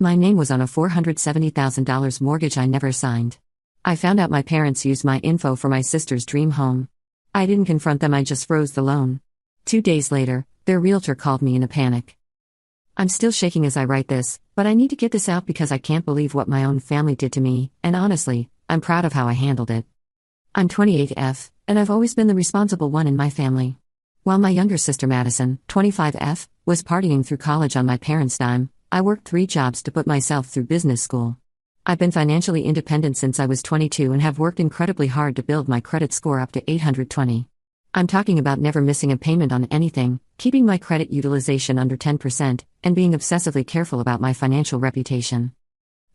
My name was on a $470,000 mortgage I never signed. I found out my parents used my info for my sister's dream home. I didn't confront them, I just froze the loan. 2 days later, their realtor called me in a panic. I'm still shaking as I write this, but I need to get this out because I can't believe what my own family did to me, and honestly, I'm proud of how I handled it. I'm 28F, and I've always been the responsible one in my family. While my younger sister Madison, 25F, was partying through college on my parents' dime, I worked 3 jobs to put myself through business school. I've been financially independent since I was 22 and have worked incredibly hard to build my credit score up to 820. I'm talking about never missing a payment on anything, keeping my credit utilization under 10%, and being obsessively careful about my financial reputation.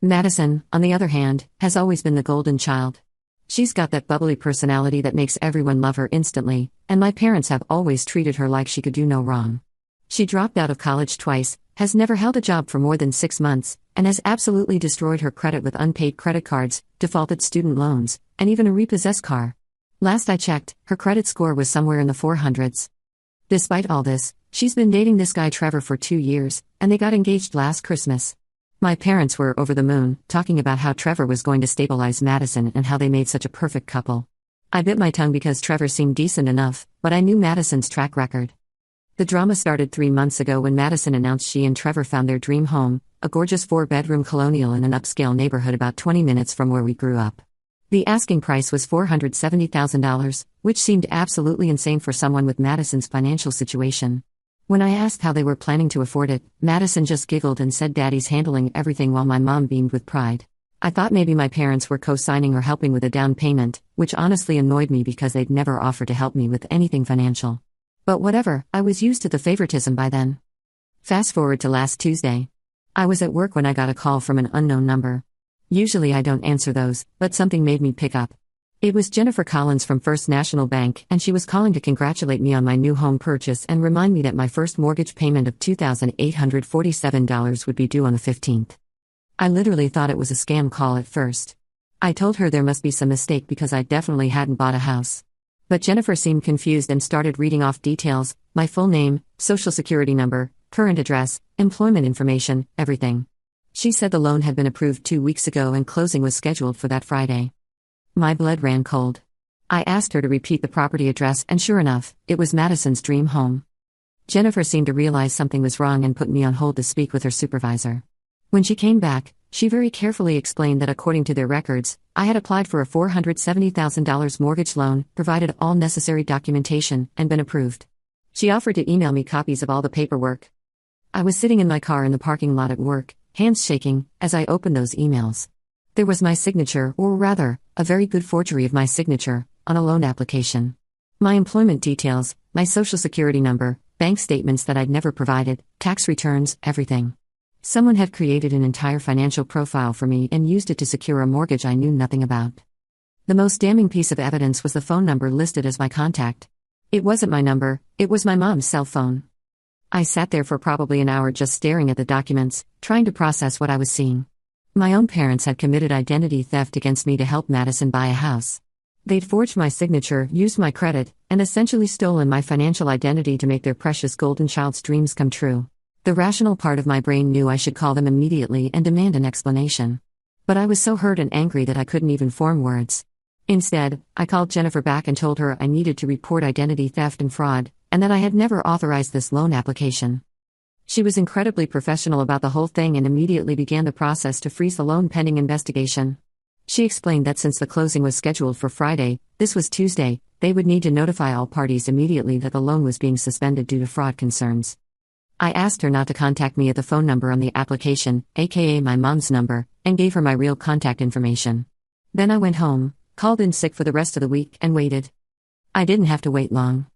Madison, on the other hand, has always been the golden child. She's got that bubbly personality that makes everyone love her instantly, and my parents have always treated her like she could do no wrong. She dropped out of college twice, has never held a job for more than 6 months, and has absolutely destroyed her credit with unpaid credit cards, defaulted student loans, and even a repossessed car. Last I checked, her credit score was somewhere in the 400s. Despite all this, she's been dating this guy Trevor for 2 years, and they got engaged last Christmas. My parents were over the moon, talking about how Trevor was going to stabilize Madison and how they made such a perfect couple. I bit my tongue because Trevor seemed decent enough, but I knew Madison's track record. The drama started 3 months ago when Madison announced she and Trevor found their dream home, a gorgeous 4-bedroom colonial in an upscale neighborhood about 20 minutes from where we grew up. The asking price was $470,000, which seemed absolutely insane for someone with Madison's financial situation. When I asked how they were planning to afford it, Madison just giggled and said Daddy's handling everything, while my mom beamed with pride. I thought maybe my parents were co-signing or helping with a down payment, which honestly annoyed me because they'd never offered to help me with anything financial. But whatever, I was used to the favoritism by then. Fast forward to last Tuesday. I was at work when I got a call from an unknown number. Usually I don't answer those, but something made me pick up. It was Jennifer Collins from First National Bank, and she was calling to congratulate me on my new home purchase and remind me that my first mortgage payment of $2,847 would be due on the 15th. I literally thought it was a scam call at first. I told her there must be some mistake because I definitely hadn't bought a house. But Jennifer seemed confused and started reading off details: my full name, social security number, current address, employment information, everything. She said the loan had been approved 2 weeks ago and closing was scheduled for that Friday. My blood ran cold. I asked her to repeat the property address, and sure enough, it was Madison's dream home. Jennifer seemed to realize something was wrong and put me on hold to speak with her supervisor. When she came back, she very carefully explained that according to their records, I had applied for a $470,000 mortgage loan, provided all necessary documentation, and been approved. She offered to email me copies of all the paperwork. I was sitting in my car in the parking lot at work, hands shaking, as I opened those emails. There was my signature, or rather, a very good forgery of my signature, on a loan application. My employment details, my social security number, bank statements that I'd never provided, tax returns, everything. Someone had created an entire financial profile for me and used it to secure a mortgage I knew nothing about. The most damning piece of evidence was the phone number listed as my contact. It wasn't my number, it was my mom's cell phone. I sat there for probably an hour just staring at the documents, trying to process what I was seeing. My own parents had committed identity theft against me to help Madison buy a house. They'd forged my signature, used my credit, and essentially stolen my financial identity to make their precious golden child's dreams come true. The rational part of my brain knew I should call them immediately and demand an explanation. But I was so hurt and angry that I couldn't even form words. Instead, I called Jennifer back and told her I needed to report identity theft and fraud, and that I had never authorized this loan application. She was incredibly professional about the whole thing and immediately began the process to freeze the loan pending investigation. She explained that since the closing was scheduled for Friday, this was Tuesday, they would need to notify all parties immediately that the loan was being suspended due to fraud concerns. I asked her not to contact me at the phone number on the application, aka my mom's number, and gave her my real contact information. Then I went home, called in sick for the rest of the week, and waited. I didn't have to wait long.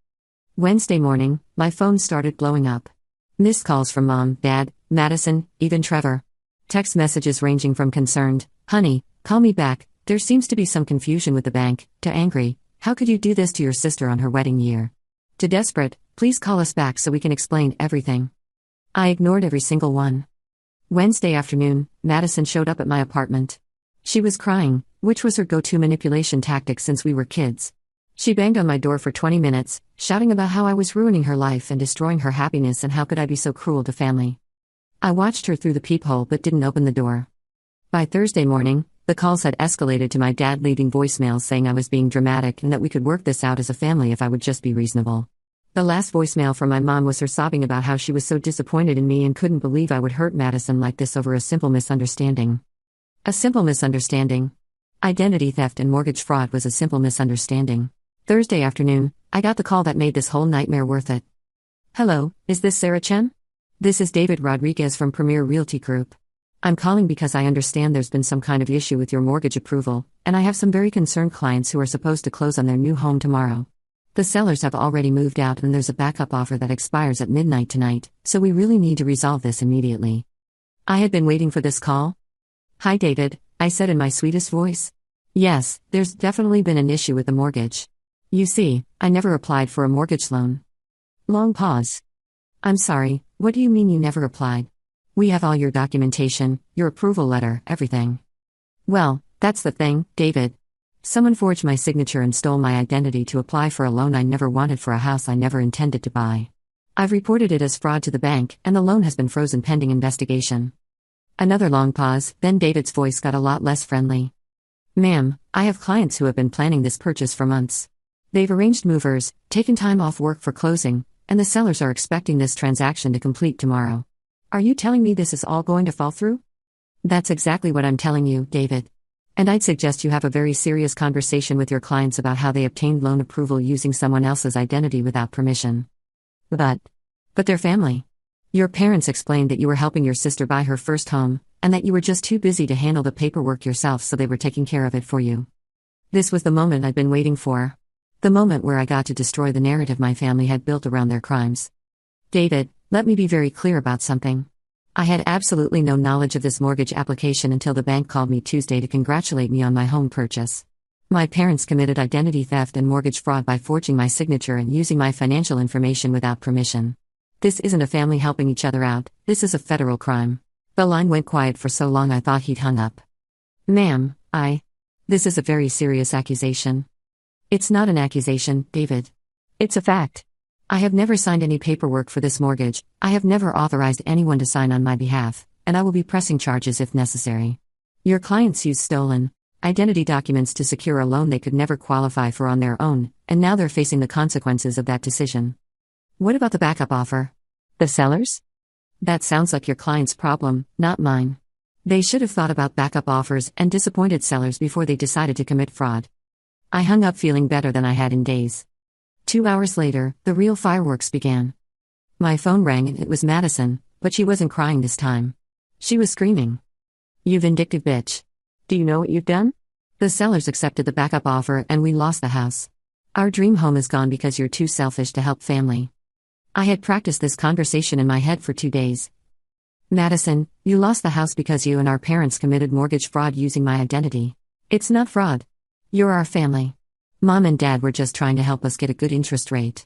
Wednesday morning, my phone started blowing up. Missed calls from Mom, Dad, Madison, even Trevor. Text messages ranging from concerned, "Honey, call me back, there seems to be some confusion with the bank," to angry, "How could you do this to your sister on her wedding year?" to desperate, "Please call us back so we can explain everything." I ignored every single one. Wednesday afternoon, Madison showed up at my apartment. She was crying, which was her go-to manipulation tactic since we were kids. She banged on my door for 20 minutes, shouting about how I was ruining her life and destroying her happiness and how could I be so cruel to family. I watched her through the peephole but didn't open the door. By Thursday morning, the calls had escalated to my dad leaving voicemails saying I was being dramatic and that we could work this out as a family if I would just be reasonable. The last voicemail from my mom was her sobbing about how she was so disappointed in me and couldn't believe I would hurt Madison like this over a simple misunderstanding. A simple misunderstanding. Identity theft and mortgage fraud was a simple misunderstanding. Thursday afternoon, I got the call that made this whole nightmare worth it. Hello, is this Sarah Chen? This is David Rodriguez from Premier Realty Group. I'm calling because I understand there's been some kind of issue with your mortgage approval, and I have some very concerned clients who are supposed to close on their new home tomorrow. The sellers have already moved out and there's a backup offer that expires at midnight tonight, so we really need to resolve this immediately. I had been waiting for this call. Hi David, I said in my sweetest voice. Yes, there's definitely been an issue with the mortgage. You see, I never applied for a mortgage loan. Long pause. I'm sorry, what do you mean you never applied? We have all your documentation, your approval letter, everything. Well, that's the thing, David. Someone forged my signature and stole my identity to apply for a loan I never wanted for a house I never intended to buy. I've reported it as fraud to the bank, and the loan has been frozen pending investigation. Another long pause, then David's voice got a lot less friendly. Ma'am, I have clients who have been planning this purchase for months. They've arranged movers, taken time off work for closing, and the sellers are expecting this transaction to complete tomorrow. Are you telling me this is all going to fall through? That's exactly what I'm telling you, David. And I'd suggest you have a very serious conversation with your clients about how they obtained loan approval using someone else's identity without permission. But their family. Your parents explained that you were helping your sister buy her first home, and that you were just too busy to handle the paperwork yourself, so they were taking care of it for you. This was the moment I'd been waiting for. The moment where I got to destroy the narrative my family had built around their crimes. David, let me be very clear about something. I had absolutely no knowledge of this mortgage application until the bank called me Tuesday to congratulate me on my home purchase. My parents committed identity theft and mortgage fraud by forging my signature and using my financial information without permission. This isn't a family helping each other out, this is a federal crime. The line went quiet for so long I thought he'd hung up. Ma'am, This is a very serious accusation. It's not an accusation, David. It's a fact. I have never signed any paperwork for this mortgage, I have never authorized anyone to sign on my behalf, and I will be pressing charges if necessary. Your clients used stolen identity documents to secure a loan they could never qualify for on their own, and now they're facing the consequences of that decision. What about the backup offer? The sellers? That sounds like your client's problem, not mine. They should have thought about backup offers and disappointed sellers before they decided to commit fraud. I hung up feeling better than I had in days. 2 hours later, the real fireworks began. My phone rang and it was Madison, but she wasn't crying this time. She was screaming. You vindictive bitch. Do you know what you've done? The sellers accepted the backup offer and we lost the house. Our dream home is gone because you're too selfish to help family. I had practiced this conversation in my head for 2 days. Madison, you lost the house because you and our parents committed mortgage fraud using my identity. It's not fraud. You're our family. Mom and Dad were just trying to help us get a good interest rate.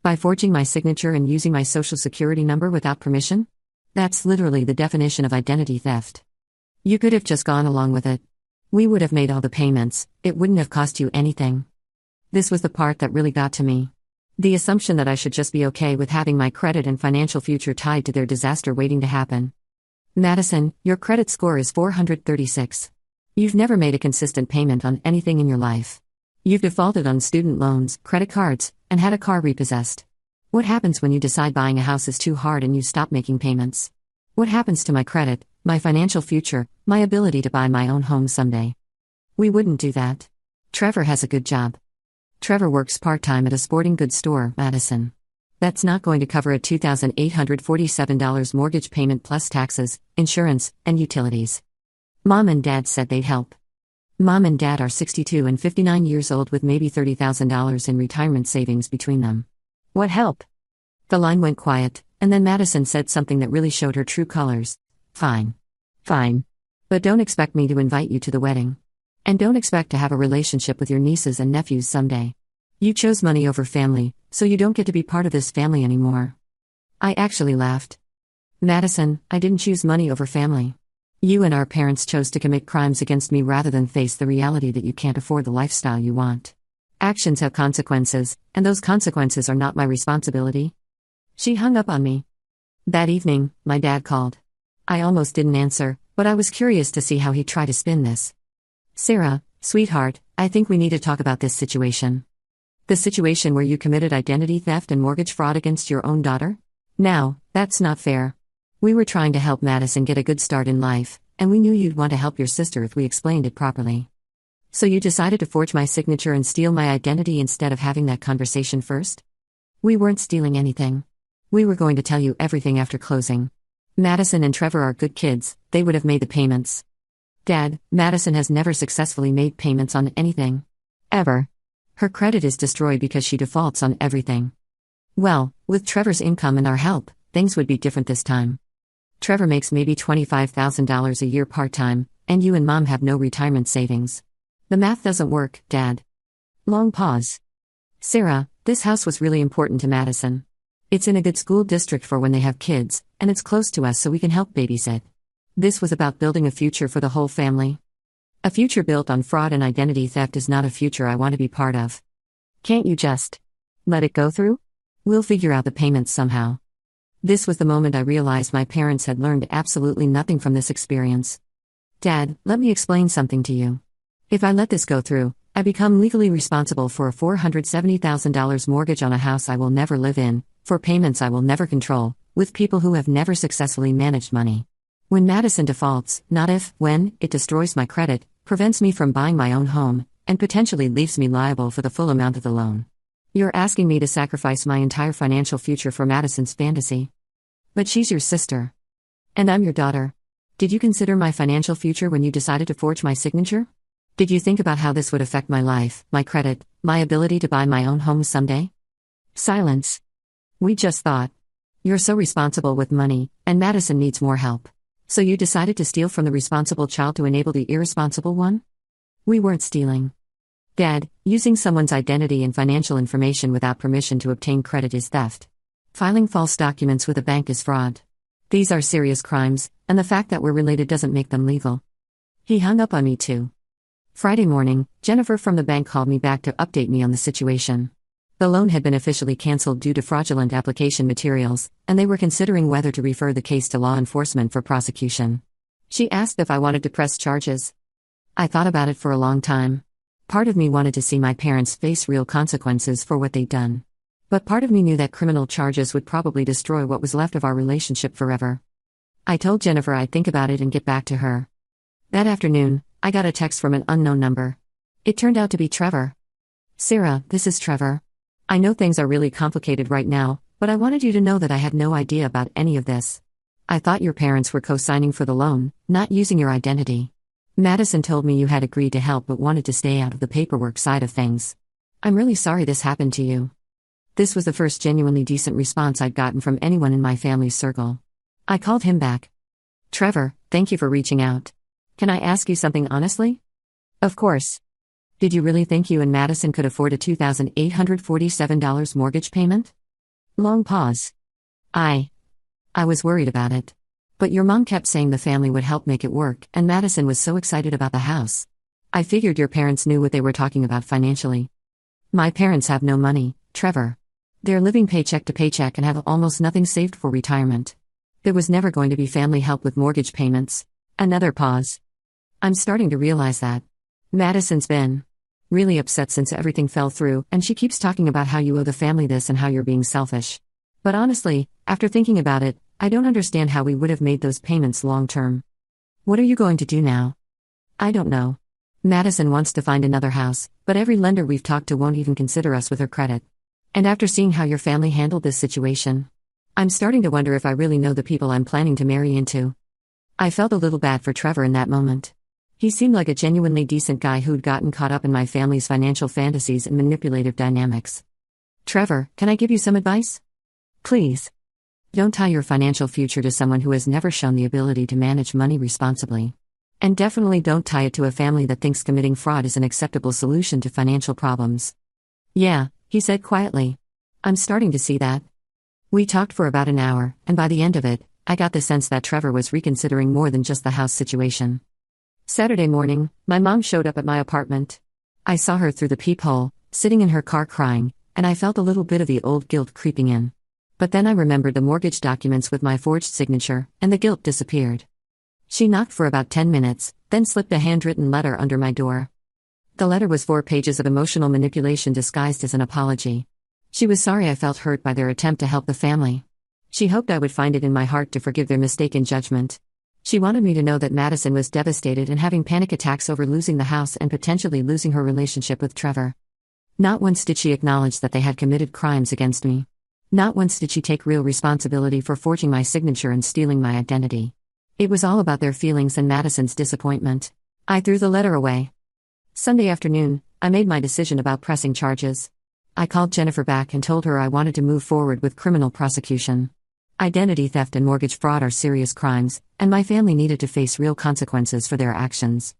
By forging my signature and using my social security number without permission? That's literally the definition of identity theft. You could have just gone along with it. We would have made all the payments, it wouldn't have cost you anything. This was the part that really got to me. The assumption that I should just be okay with having my credit and financial future tied to their disaster waiting to happen. Madison, your credit score is 436. You've never made a consistent payment on anything in your life. You've defaulted on student loans, credit cards, and had a car repossessed. What happens when you decide buying a house is too hard and you stop making payments? What happens to my credit, my financial future, my ability to buy my own home someday? We wouldn't do that. Trevor has a good job. Trevor works part-time at a sporting goods store, Madison. That's not going to cover a $2,847 mortgage payment plus taxes, insurance, and utilities. Mom and Dad said they'd help. Mom and Dad are 62 and 59 years old with maybe $30,000 in retirement savings between them. What help? The line went quiet, and then Madison said something that really showed her true colors. Fine. Fine. But don't expect me to invite you to the wedding. And don't expect to have a relationship with your nieces and nephews someday. You chose money over family, so you don't get to be part of this family anymore. I actually laughed. Madison, I didn't choose money over family. You and our parents chose to commit crimes against me rather than face the reality that you can't afford the lifestyle you want. Actions have consequences, and those consequences are not my responsibility. She hung up on me. That evening, my dad called. I almost didn't answer, but I was curious to see how he'd try to spin this. Sarah, sweetheart, I think we need to talk about this situation. The situation where you committed identity theft and mortgage fraud against your own daughter? Now, that's not fair. We were trying to help Madison get a good start in life, and we knew you'd want to help your sister if we explained it properly. So you decided to forge my signature and steal my identity instead of having that conversation first? We weren't stealing anything. We were going to tell you everything after closing. Madison and Trevor are good kids, they would have made the payments. Dad, Madison has never successfully made payments on anything. Ever. Her credit is destroyed because she defaults on everything. Well, with Trevor's income and our help, things would be different this time. Trevor makes maybe $25,000 a year part-time, and you and Mom have no retirement savings. The math doesn't work, Dad. Long pause. Sarah, this house was really important to Madison. It's in a good school district for when they have kids, and it's close to us so we can help babysit. This was about building a future for the whole family. A future built on fraud and identity theft is not a future I want to be part of. Can't you just let it go through? We'll figure out the payments somehow. This was the moment I realized my parents had learned absolutely nothing from this experience. Dad, let me explain something to you. If I let this go through, I become legally responsible for a $470,000 mortgage on a house I will never live in, for payments I will never control, with people who have never successfully managed money. When Madison defaults, not if, when, it destroys my credit, prevents me from buying my own home, and potentially leaves me liable for the full amount of the loan. You're asking me to sacrifice my entire financial future for Madison's fantasy. But she's your sister. And I'm your daughter. Did you consider my financial future when you decided to forge my signature? Did you think about how this would affect my life, my credit, my ability to buy my own home someday? Silence. We just thought. You're so responsible with money, and Madison needs more help. So you decided to steal from the responsible child to enable the irresponsible one? We weren't stealing. Dad, using someone's identity and financial information without permission to obtain credit is theft. Filing false documents with a bank is fraud. These are serious crimes, and the fact that we're related doesn't make them legal. He hung up on me too. Friday morning, Jennifer from the bank called me back to update me on the situation. The loan had been officially canceled due to fraudulent application materials, and they were considering whether to refer the case to law enforcement for prosecution. She asked if I wanted to press charges. I thought about it for a long time. Part of me wanted to see my parents face real consequences for what they'd done. But part of me knew that criminal charges would probably destroy what was left of our relationship forever. I told Jennifer I'd think about it and get back to her. That afternoon, I got a text from an unknown number. It turned out to be Trevor. Sarah, this is Trevor. I know things are really complicated right now, but I wanted you to know that I had no idea about any of this. I thought your parents were co-signing for the loan, not using your identity. Madison told me you had agreed to help but wanted to stay out of the paperwork side of things. I'm really sorry this happened to you. This was the first genuinely decent response I'd gotten from anyone in my family's circle. I called him back. Trevor, thank you for reaching out. Can I ask you something honestly? Of course. Did you really think you and Madison could afford a $2,847 mortgage payment? Long pause. I was worried about it. But your mom kept saying the family would help make it work, and Madison was so excited about the house. I figured your parents knew what they were talking about financially. My parents have no money, Trevor. They're living paycheck to paycheck and have almost nothing saved for retirement. There was never going to be family help with mortgage payments. Another pause. I'm starting to realize that. Madison's been really upset since everything fell through, and she keeps talking about how you owe the family this and how you're being selfish. But honestly, after thinking about it, I don't understand how we would have made those payments long term. What are you going to do now? I don't know. Madison wants to find another house, but every lender we've talked to won't even consider us with her credit. And after seeing how your family handled this situation, I'm starting to wonder if I really know the people I'm planning to marry into. I felt a little bad for Trevor in that moment. He seemed like a genuinely decent guy who'd gotten caught up in my family's financial fantasies and manipulative dynamics. Trevor, can I give you some advice? Please. Don't tie your financial future to someone who has never shown the ability to manage money responsibly. And definitely don't tie it to a family that thinks committing fraud is an acceptable solution to financial problems. Yeah, he said quietly. I'm starting to see that. We talked for about an hour, and by the end of it, I got the sense that Trevor was reconsidering more than just the house situation. Saturday morning, my mom showed up at my apartment. I saw her through the peephole, sitting in her car crying, and I felt a little bit of the old guilt creeping in. But then I remembered the mortgage documents with my forged signature, and the guilt disappeared. She knocked for about 10 minutes, then slipped a handwritten letter under my door. The letter was 4 pages of emotional manipulation disguised as an apology. She was sorry I felt hurt by their attempt to help the family. She hoped I would find it in my heart to forgive their mistaken judgment. She wanted me to know that Madison was devastated and having panic attacks over losing the house and potentially losing her relationship with Trevor. Not once did she acknowledge that they had committed crimes against me. Not once did she take real responsibility for forging my signature and stealing my identity. It was all about their feelings and Madison's disappointment. I threw the letter away. Sunday afternoon, I made my decision about pressing charges. I called Jennifer back and told her I wanted to move forward with criminal prosecution. Identity theft and mortgage fraud are serious crimes, and my family needed to face real consequences for their actions.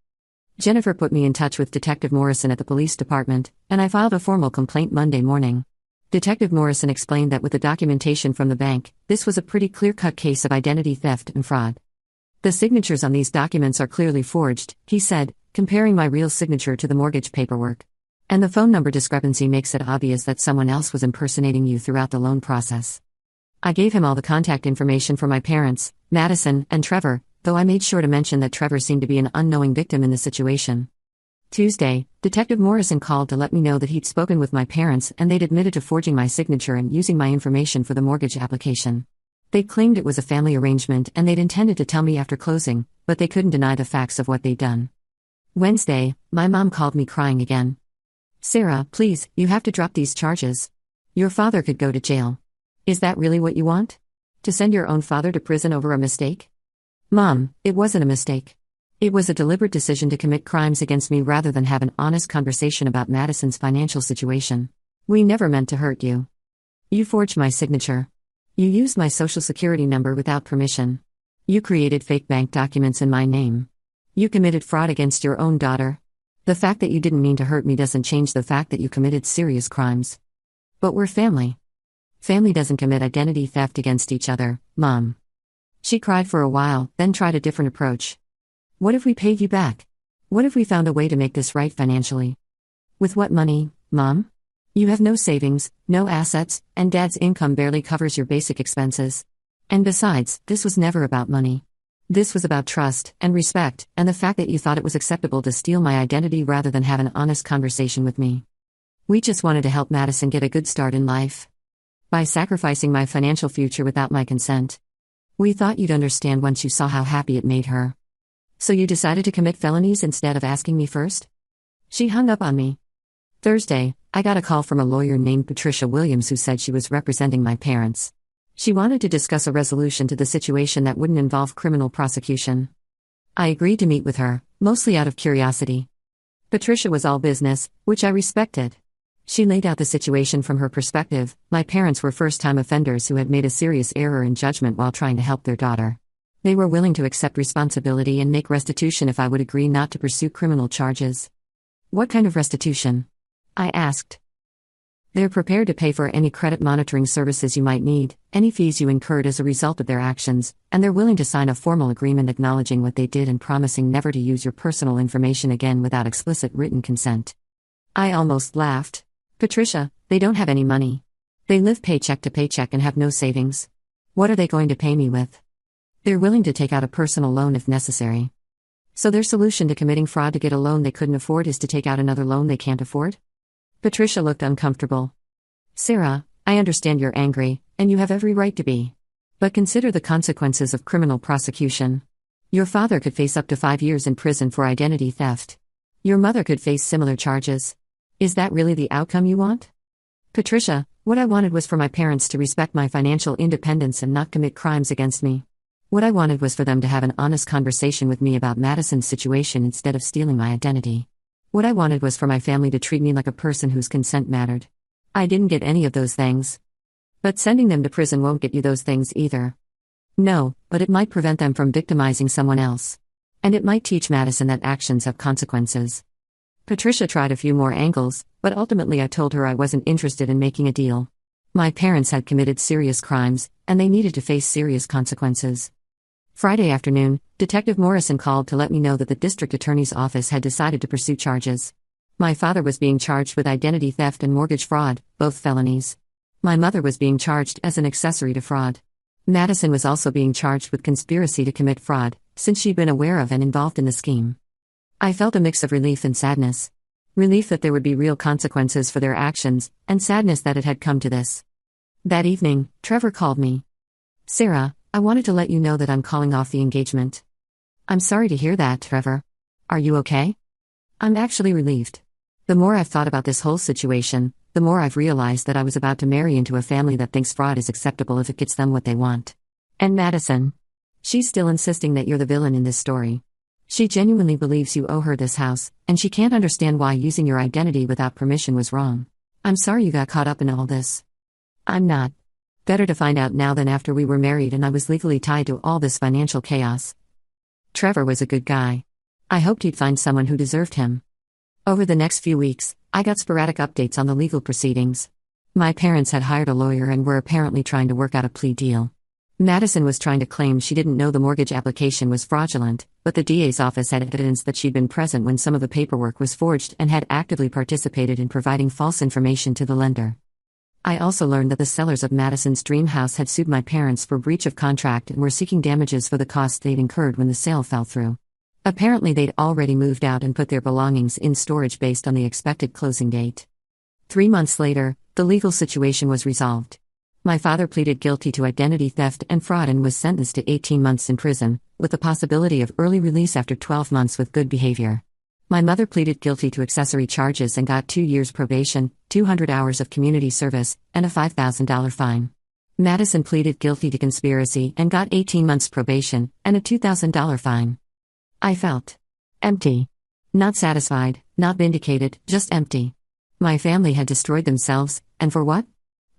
Jennifer put me in touch with Detective Morrison at the police department, and I filed a formal complaint Monday morning. Detective Morrison explained that with the documentation from the bank, this was a pretty clear-cut case of identity theft and fraud. The signatures on these documents are clearly forged, he said, comparing my real signature to the mortgage paperwork. And the phone number discrepancy makes it obvious that someone else was impersonating you throughout the loan process. I gave him all the contact information for my parents, Madison, and Trevor, though I made sure to mention that Trevor seemed to be an unknowing victim in the situation. Tuesday, Detective Morrison called to let me know that he'd spoken with my parents and they'd admitted to forging my signature and using my information for the mortgage application. They claimed it was a family arrangement and they'd intended to tell me after closing, but they couldn't deny the facts of what they'd done. Wednesday, my mom called me crying again. "Sarah, please, you have to drop these charges. Your father could go to jail. Is that really what you want? To send your own father to prison over a mistake?" "Mom, it wasn't a mistake. It was a deliberate decision to commit crimes against me rather than have an honest conversation about Madison's financial situation. We never meant to hurt you. You forged my signature. You used my social security number without permission. You created fake bank documents in my name. You committed fraud against your own daughter. The fact that you didn't mean to hurt me doesn't change the fact that you committed serious crimes. But we're family. Family doesn't commit identity theft against each other, Mom." She cried for a while, then tried a different approach. "What if we paid you back? What if we found a way to make this right financially?" "With what money, Mom? You have no savings, no assets, and Dad's income barely covers your basic expenses. And besides, this was never about money. This was about trust and respect, and the fact that you thought it was acceptable to steal my identity rather than have an honest conversation with me. We just wanted to help Madison get a good start in life. By sacrificing my financial future without my consent. We thought you'd understand once you saw how happy it made her. So you decided to commit felonies instead of asking me first?" She hung up on me. Thursday, I got a call from a lawyer named Patricia Williams who said she was representing my parents. She wanted to discuss a resolution to the situation that wouldn't involve criminal prosecution. I agreed to meet with her, mostly out of curiosity. Patricia was all business, which I respected. She laid out the situation from her perspective. My parents were first-time offenders who had made a serious error in judgment while trying to help their daughter. They were willing to accept responsibility and make restitution if I would agree not to pursue criminal charges. "What kind of restitution?" I asked. "They're prepared to pay for any credit monitoring services you might need, any fees you incurred as a result of their actions, and they're willing to sign a formal agreement acknowledging what they did and promising never to use your personal information again without explicit written consent." I almost laughed. "Patricia, they don't have any money. They live paycheck to paycheck and have no savings. What are they going to pay me with? They're willing to take out a personal loan if necessary. So their solution to committing fraud to get a loan they couldn't afford is to take out another loan they can't afford?" Patricia looked uncomfortable. "Sarah, I understand you're angry, and you have every right to be. But consider the consequences of criminal prosecution. Your father could face up to 5 years in prison for identity theft. Your mother could face similar charges. Is that really the outcome you want?" "Patricia, what I wanted was for my parents to respect my financial independence and not commit crimes against me. What I wanted was for them to have an honest conversation with me about Madison's situation instead of stealing my identity. What I wanted was for my family to treat me like a person whose consent mattered. I didn't get any of those things. But sending them to prison won't get you those things either. No, but it might prevent them from victimizing someone else. And it might teach Madison that actions have consequences." Patricia tried a few more angles, but ultimately I told her I wasn't interested in making a deal. My parents had committed serious crimes, and they needed to face serious consequences. Friday afternoon, Detective Morrison called to let me know that the district attorney's office had decided to pursue charges. My father was being charged with identity theft and mortgage fraud, both felonies. My mother was being charged as an accessory to fraud. Madison was also being charged with conspiracy to commit fraud, since she'd been aware of and involved in the scheme. I felt a mix of relief and sadness. Relief that there would be real consequences for their actions, and sadness that it had come to this. That evening, Trevor called me. "Sarah, I wanted to let you know that I'm calling off the engagement." "I'm sorry to hear that, Trevor. Are you okay?" "I'm actually relieved. The more I've thought about this whole situation, the more I've realized that I was about to marry into a family that thinks fraud is acceptable if it gets them what they want. And Madison. She's still insisting that you're the villain in this story. She genuinely believes you owe her this house, and she can't understand why using your identity without permission was wrong. I'm sorry you got caught up in all this." "I'm not. Better to find out now than after we were married and I was legally tied to all this financial chaos." Trevor was a good guy. I hoped he'd find someone who deserved him. Over the next few weeks, I got sporadic updates on the legal proceedings. My parents had hired a lawyer and were apparently trying to work out a plea deal. Madison was trying to claim she didn't know the mortgage application was fraudulent, but the DA's office had evidence that she'd been present when some of the paperwork was forged and had actively participated in providing false information to the lender. I also learned that the sellers of Madison's dream house had sued my parents for breach of contract and were seeking damages for the costs they'd incurred when the sale fell through. Apparently they'd already moved out and put their belongings in storage based on the expected closing date. 3 months later, the legal situation was resolved. My father pleaded guilty to identity theft and fraud and was sentenced to 18 months in prison, with the possibility of early release after 12 months with good behavior. My mother pleaded guilty to accessory charges and got 2 years probation, 200 hours of community service, and a $5,000 fine. Madison pleaded guilty to conspiracy and got 18 months probation and a $2,000 fine. I felt empty. Not satisfied, not vindicated, just empty. My family had destroyed themselves, and for what?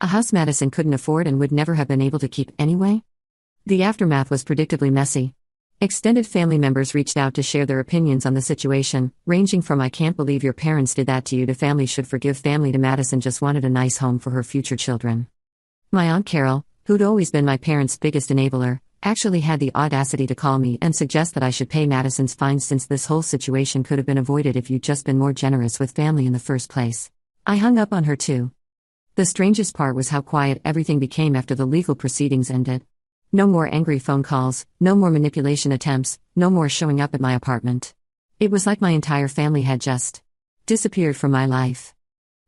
A house Madison couldn't afford and would never have been able to keep anyway? The aftermath was predictably messy. Extended family members reached out to share their opinions on the situation, ranging from "I can't believe your parents did that to you" to "family should forgive family" to "Madison just wanted a nice home for her future children." My Aunt Carol, who'd always been my parents' biggest enabler, actually had the audacity to call me and suggest that I should pay Madison's fine since this whole situation could have been avoided if you'd just been more generous with family in the first place. I hung up on her too. The strangest part was how quiet everything became after the legal proceedings ended. No more angry phone calls, no more manipulation attempts, no more showing up at my apartment. It was like my entire family had just disappeared from my life.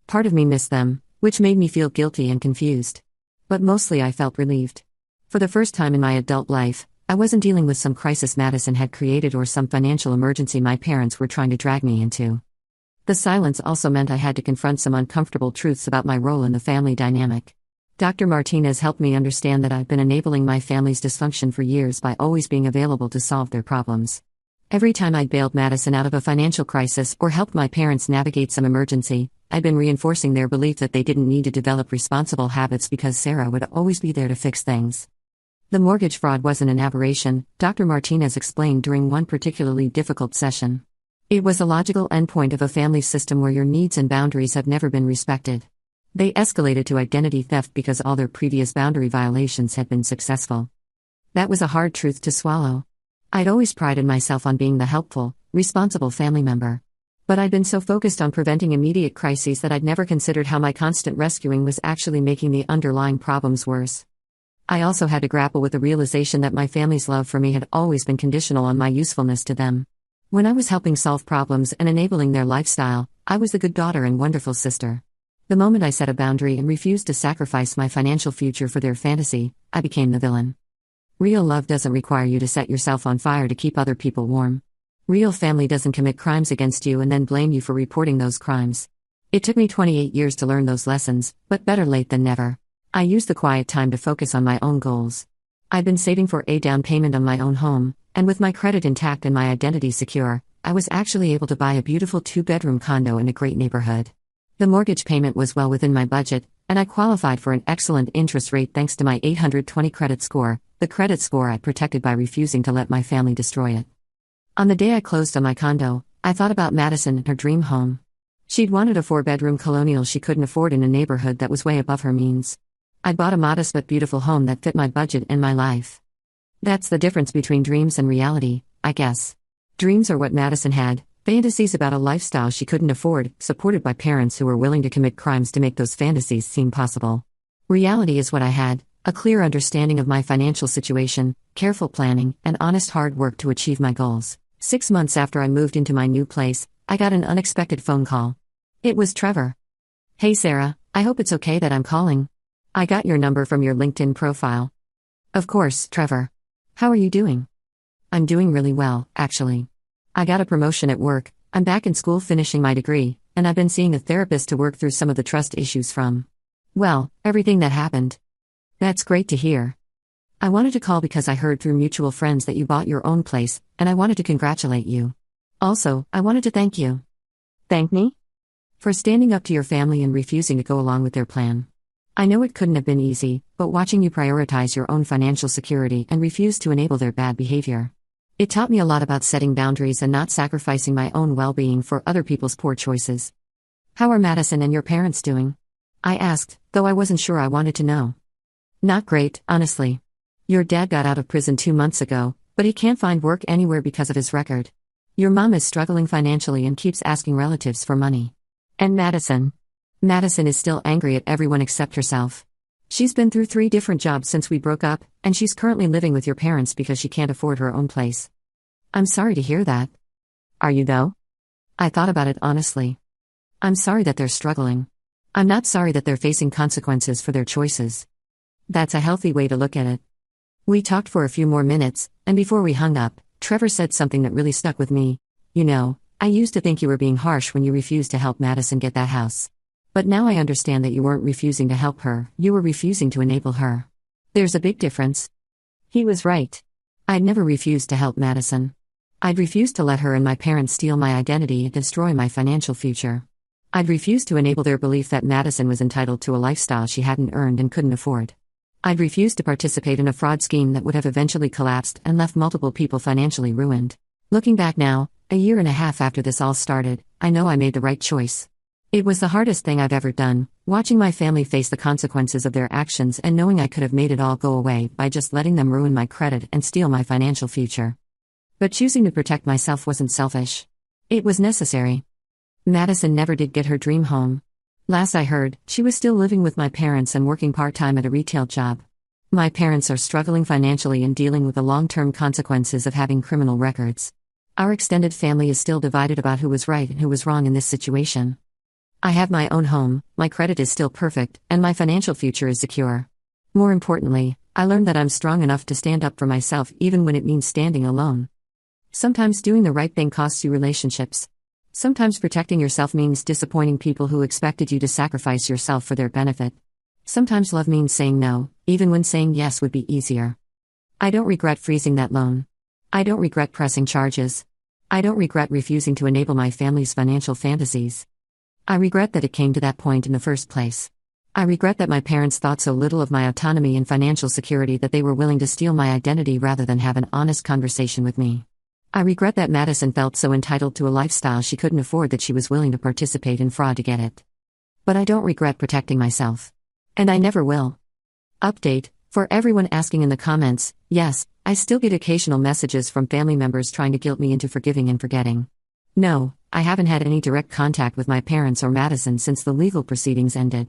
Part of me missed them, which made me feel guilty and confused. But mostly I felt relieved. For the first time in my adult life, I wasn't dealing with some crisis Madison had created or some financial emergency my parents were trying to drag me into. The silence also meant I had to confront some uncomfortable truths about my role in the family dynamic. Dr. Martinez helped me understand that I've been enabling my family's dysfunction for years by always being available to solve their problems. Every time I'd bailed Madison out of a financial crisis or helped my parents navigate some emergency, I'd been reinforcing their belief that they didn't need to develop responsible habits because Sarah would always be there to fix things. The mortgage fraud wasn't an aberration, Dr. Martinez explained during one particularly difficult session. It was a logical endpoint of a family system where your needs and boundaries have never been respected. They escalated to identity theft because all their previous boundary violations had been successful. That was a hard truth to swallow. I'd always prided myself on being the helpful, responsible family member. But I'd been so focused on preventing immediate crises that I'd never considered how my constant rescuing was actually making the underlying problems worse. I also had to grapple with the realization that my family's love for me had always been conditional on my usefulness to them. When I was helping solve problems and enabling their lifestyle, I was the good daughter and wonderful sister. The moment I set a boundary and refused to sacrifice my financial future for their fantasy, I became the villain. Real love doesn't require you to set yourself on fire to keep other people warm. Real family doesn't commit crimes against you and then blame you for reporting those crimes. It took me 28 years to learn those lessons, but better late than never. I used the quiet time to focus on my own goals. I'd been saving for a down payment on my own home, and with my credit intact and my identity secure, I was actually able to buy a beautiful 2-bedroom condo in a great neighborhood. The mortgage payment was well within my budget, and I qualified for an excellent interest rate thanks to my 820 credit score, the credit score I protected by refusing to let my family destroy it. On the day I closed on my condo, I thought about Madison and her dream home. She'd wanted a 4-bedroom colonial she couldn't afford in a neighborhood that was way above her means. I'd bought a modest but beautiful home that fit my budget and my life. That's the difference between dreams and reality, I guess. Dreams are what Madison had, fantasies about a lifestyle she couldn't afford, supported by parents who were willing to commit crimes to make those fantasies seem possible. Reality is what I had: a clear understanding of my financial situation, careful planning, and honest hard work to achieve my goals. 6 months after I moved into my new place, I got an unexpected phone call. It was Trevor. "Hey Sarah, I hope it's okay that I'm calling. I got your number from your LinkedIn profile." "Of course, Trevor. How are you doing?" "I'm doing really well, actually. I got a promotion at work, I'm back in school finishing my degree, and I've been seeing a therapist to work through some of the trust issues from, well, everything that happened." "That's great to hear. I wanted to call because I heard through mutual friends that you bought your own place, and I wanted to congratulate you. Also, I wanted to thank you." "Thank me?" "For standing up to your family and refusing to go along with their plan. I know it couldn't have been easy, but watching you prioritize your own financial security and refuse to enable their bad behavior, it taught me a lot about setting boundaries and not sacrificing my own well-being for other people's poor choices." "How are Madison and your parents doing?" I asked, though I wasn't sure I wanted to know. "Not great, honestly. Your dad got out of prison 2 months ago, but he can't find work anywhere because of his record. Your mom is struggling financially and keeps asking relatives for money. And Madison is still angry at everyone except herself. She's been through 3 different jobs since we broke up, and she's currently living with your parents because she can't afford her own place." "I'm sorry to hear that." "Are you though?" I thought about it honestly. I'm sorry that they're struggling. I'm not sorry that they're facing consequences for their choices. That's a healthy way to look at it. We talked for a few more minutes, and before we hung up, Trevor said something that really stuck with me. "You know, I used to think you were being harsh when you refused to help Madison get that house. But now I understand that you weren't refusing to help her, you were refusing to enable her. There's a big difference." He was right. I'd never refused to help Madison. I'd refused to let her and my parents steal my identity and destroy my financial future. I'd refused to enable their belief that Madison was entitled to a lifestyle she hadn't earned and couldn't afford. I'd refused to participate in a fraud scheme that would have eventually collapsed and left multiple people financially ruined. Looking back now, a year and a half after this all started, I know I made the right choice. It was the hardest thing I've ever done, watching my family face the consequences of their actions and knowing I could have made it all go away by just letting them ruin my credit and steal my financial future. But choosing to protect myself wasn't selfish. It was necessary. Madison never did get her dream home. Last I heard, she was still living with my parents and working part-time at a retail job. My parents are struggling financially and dealing with the long-term consequences of having criminal records. Our extended family is still divided about who was right and who was wrong in this situation. I have my own home, my credit is still perfect, and my financial future is secure. More importantly, I learned that I'm strong enough to stand up for myself even when it means standing alone. Sometimes doing the right thing costs you relationships. Sometimes protecting yourself means disappointing people who expected you to sacrifice yourself for their benefit. Sometimes love means saying no, even when saying yes would be easier. I don't regret freezing that loan. I don't regret pressing charges. I don't regret refusing to enable my family's financial fantasies. I regret that it came to that point in the first place. I regret that my parents thought so little of my autonomy and financial security that they were willing to steal my identity rather than have an honest conversation with me. I regret that Madison felt so entitled to a lifestyle she couldn't afford that she was willing to participate in fraud to get it. But I don't regret protecting myself. And I never will. Update: for everyone asking in the comments, yes, I still get occasional messages from family members trying to guilt me into forgiving and forgetting. No, I haven't had any direct contact with my parents or Madison since the legal proceedings ended.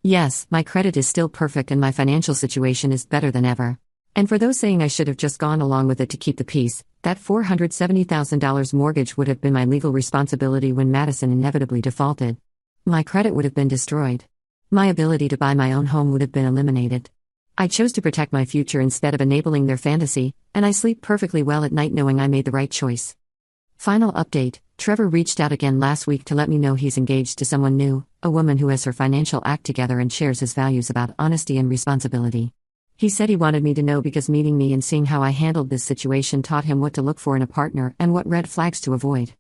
Yes, my credit is still perfect and my financial situation is better than ever. And for those saying I should have just gone along with it to keep the peace, that $470,000 mortgage would have been my legal responsibility when Madison inevitably defaulted. My credit would have been destroyed. My ability to buy my own home would have been eliminated. I chose to protect my future instead of enabling their fantasy, and I sleep perfectly well at night knowing I made the right choice. Final update: Trevor reached out again last week to let me know he's engaged to someone new, a woman who has her financial act together and shares his values about honesty and responsibility. He said he wanted me to know because meeting me and seeing how I handled this situation taught him what to look for in a partner and what red flags to avoid.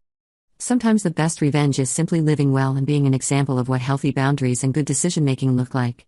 Sometimes the best revenge is simply living well and being an example of what healthy boundaries and good decision-making look like.